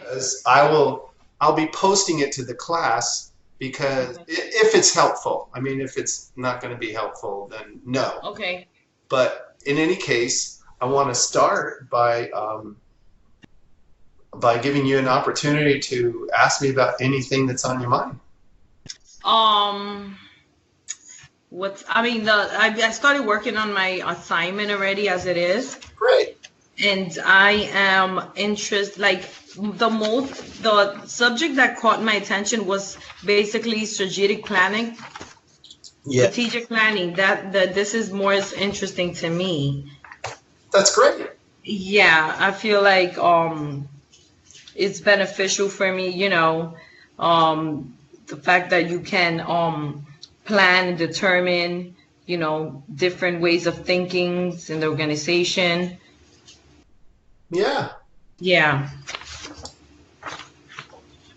because I'll be posting it to the class because Okay. if it's helpful. I mean, if it's not going to be helpful, then no. Okay. But in any case, I want to start by giving you an opportunity to ask me about anything that's on your mind. Um, I mean, I started working on my assignment already as it is, Great. and I am interested, like, the subject that caught my attention was basically Yeah, strategic planning. That this is more interesting to me. that's great. Yeah, I feel like it's beneficial for me, the fact that you can plan and determine, different ways of thinking in the organization. Yeah. Yeah.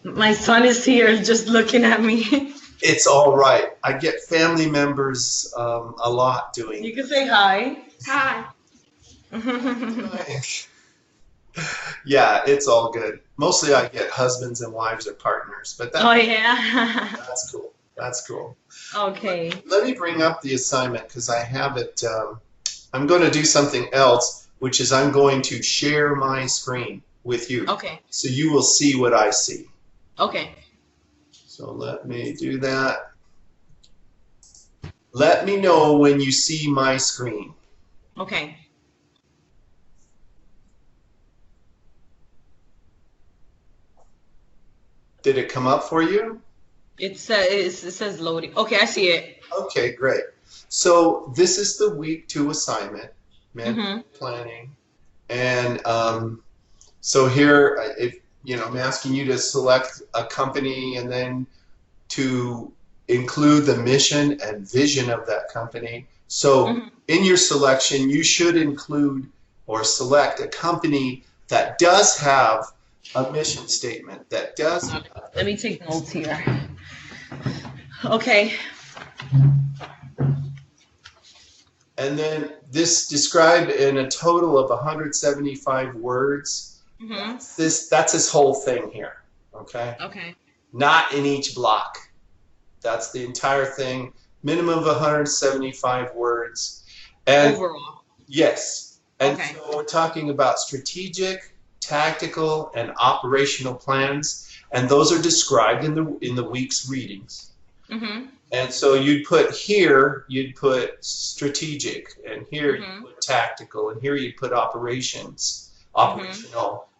My son is here just looking at me. It's all right. I get family members a lot doing. You can say hi. Hi. Yeah, it's all good. Mostly I get husbands and wives or partners, but Oh, yeah. that's cool. That's cool. Okay. Let me bring up the assignment because I have it. I'm going to do something else, which is I'm going to share my screen with you. Okay. So you will see what I see. Okay. So let me do that. Let me know when you see my screen. Okay. Did it come up for you? It says loading. Okay, I see it. Okay, great. So this is the week 2 assignment, management Mm-hmm. planning. And so here, if I'm asking you to select a company and then to include the mission and vision of that company. So Mm-hmm. in your selection, you should include or select a company that does have a mission statement, that does. Let me take notes here. Okay. And then this described in a total of 175 words. Mm-hmm. That's his whole thing here, okay? Okay. Not in each block. That's the entire thing. Minimum of 175 words. And Overall. yes. And Okay. so we're talking about strategic, tactical, and operational plans, and those are described in the week's readings. Mm-hmm. And so you'd put strategic, and here Mm-hmm. you put tactical, and here you put operational,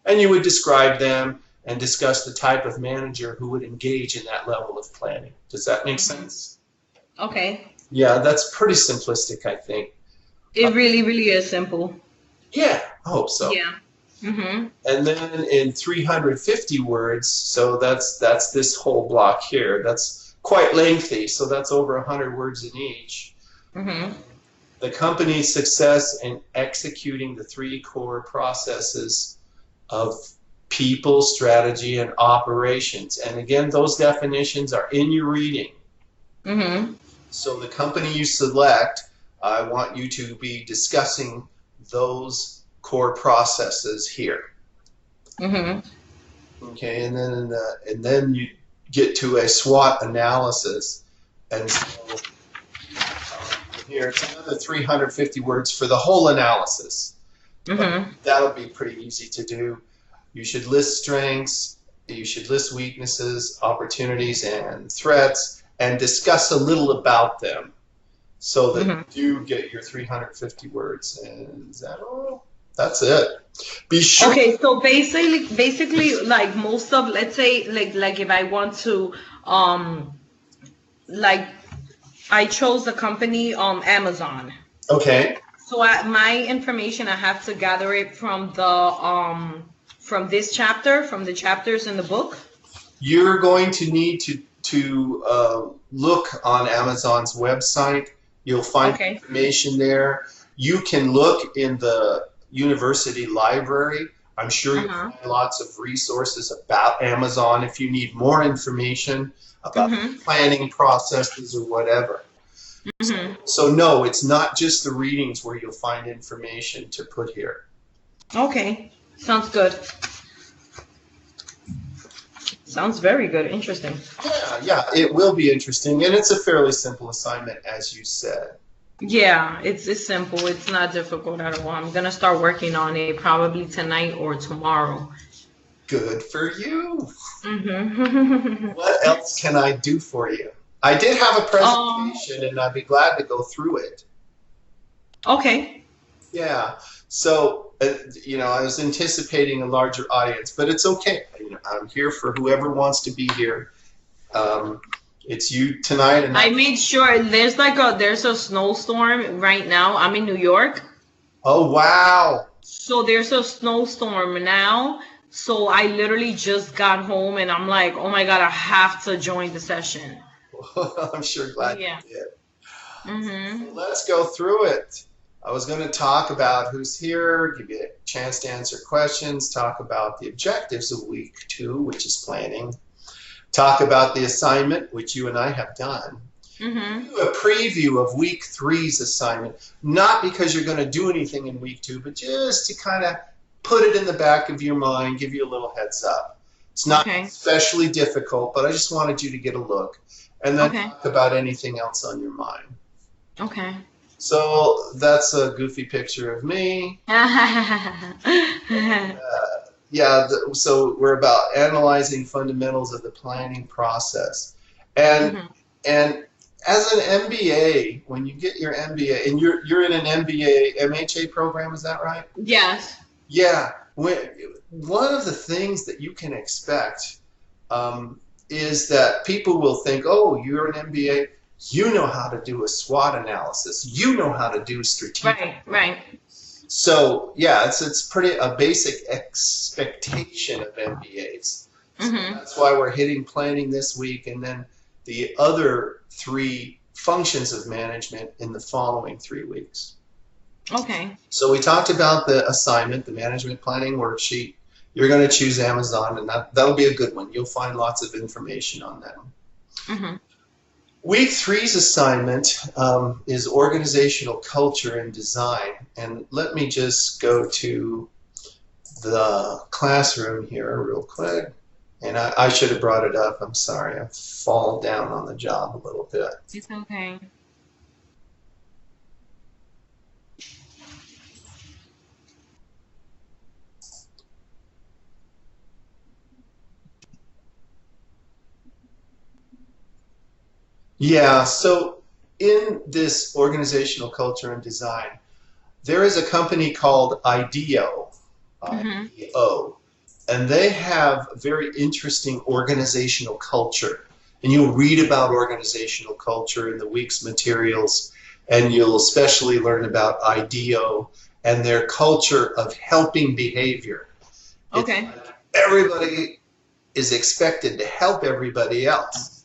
and you would describe them and discuss the type of manager who would engage in that level of planning. Does that make sense? Okay. Yeah, that's pretty simplistic, I think. It really, really is simple. Yeah, I hope so. Yeah. Mm-hmm. And then in 350 words, so that's this whole block here. That's quite lengthy, so that's over 100 words in each. Mm-hmm. The company's success in executing the 3 core processes of people, strategy, and operations. And again, those definitions are in your reading. Mm-hmm. So the company you select, I want you to be discussing those core processes here. Mm-hmm. Okay, and then you get to a SWOT analysis, and so here it's another 350 words for the whole analysis. Mm-hmm. That'll be pretty easy to do. You should list strengths, you should list weaknesses, opportunities, and threats, and discuss a little about them so that you get your 350 words. And is that all? That's it. Be sure. Okay, so basically, like most of, let's say, like if I want to, like I chose the company Amazon. Okay. So my information, I have to gather it from from this chapter, from the chapters in the book. You're going to need to look on Amazon's website. You'll find Okay. information there. You can look in the university library. I'm sure you'll Uh-huh. find lots of resources about Amazon if you need more information about Mm-hmm. planning processes or whatever. Mm-hmm. So no, it's not just the readings where you'll find information to put here. Okay, sounds good. Sounds very good. Interesting. Yeah, it will be interesting, and it's a fairly simple assignment, as you said. Yeah, it's simple. It's not difficult at all. I'm gonna start working on it probably tonight or tomorrow. Good for you. Hmm. What else can I do for you? I did have a Um, presentation, and I'd be glad to go through it. okay. Yeah. So, I was anticipating a larger audience, but it's okay. I'm here for whoever wants to be here. Um, it's you tonight, and I made sure there's a snowstorm right now. I'm in New York. oh wow, So there's a snowstorm now. So I literally just got home and I'm like, oh my God, I have to join the session. I'm sure glad Yeah. you did. Mm-hmm. So let's go through it. I was going to talk about who's here, give you a chance to answer questions, talk about the objectives of week 2, which is planning, talk about the assignment, which you and I have done, Mm-hmm. do a preview of week 3's assignment, not because you're going to do anything in week 2, but just to kind of put it in the back of your mind, give you a little heads up. It's not Okay. especially difficult, but I just wanted you to get a look, and then Okay. talk about anything else on your mind. Okay. So that's a goofy picture of me. Yeah, so we're about analyzing fundamentals of the planning process. And Hmm. and as an MBA, when you get your MBA, and you're in an MBA MHA program, is that right? Yes. Yeah. One of the things that you can expect is that people will think, oh, you're an MBA, you know how to do a SWOT analysis, you know how to do strategic. Right. Right. So yeah, it's pretty a basic expectation of MBAs. So Hmm. that's why we're hitting planning this week, and then the other 3 functions of management in the following 3 weeks. Okay. So we talked about the assignment, the management planning worksheet. You're going to choose Amazon, and that'll be a good one. You'll find lots of information on that. Hmm. Week 3's assignment is organizational culture and design. And let me just go to the classroom here real quick. And I should have brought it up. I'm sorry. I've fallen down on the job a little bit. It's okay. Yeah, so in this organizational culture and design, there is a company called IDEO, Hmm. IDEO, and they have very interesting organizational culture. And you'll read about organizational culture in the week's materials, and you'll especially learn about IDEO and their culture of helping behavior. It's Okay. like everybody is expected to help everybody else.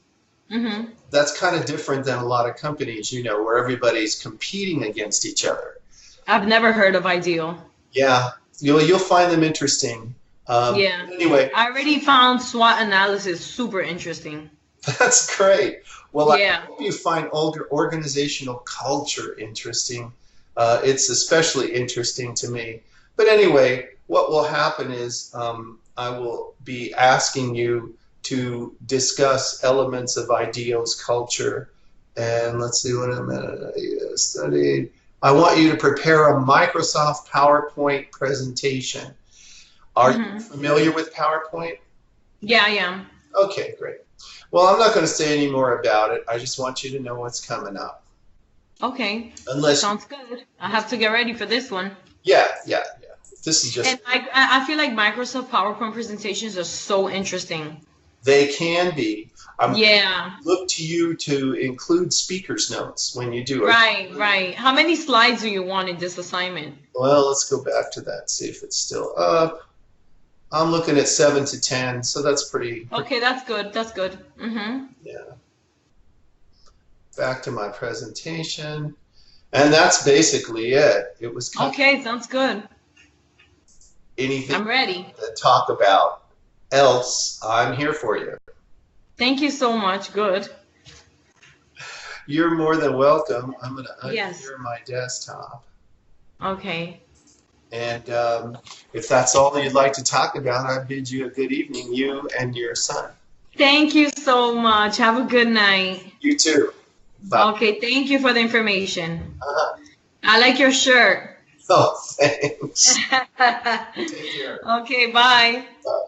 Hmm. That's kind of different than a lot of companies, where everybody's competing against each other. I've never heard of Ideal. Yeah, you'll find them interesting. Yeah. Anyway, I already found SWOT analysis super interesting. that's great. Well, I Yeah. hope you find organizational culture interesting. It's especially interesting to me. But anyway, what will happen is I will be asking you to discuss elements of IDEO's culture. And let's see what I studied. I want you to prepare a Microsoft PowerPoint presentation. Are you Hmm. familiar with PowerPoint? Yeah, I am. Okay, great. Well, I'm not going to say any more about it. I just want you to know what's coming up. Okay. Unless, Sounds good. I have to get ready for this one. yeah. This is just, And I feel like Microsoft PowerPoint presentations are so interesting. they can be. I'm going Yeah. to look to you to include speaker's notes when you do it. Right, right. How many slides do you want in this assignment? Well, let's go back to that, see if it's still up. I'm looking at 7 to 10, so that's pretty Okay, that's good. That's good. Mm-hmm. yeah. Back to my presentation. And that's basically it. It was kind of Okay, sounds good. anything I'm ready. to talk about else, I'm here for you. Thank you so much. Good. You're more than welcome. I'm going to Yes. unshare my desktop. Okay. And if that's all you'd like to talk about, I bid you a good evening, you and your son. Thank you so much. Have a good night. You too. Bye. Okay, thank you for the information. Uh-huh. I like your shirt. Oh, thanks. Take care. Okay, bye. Bye.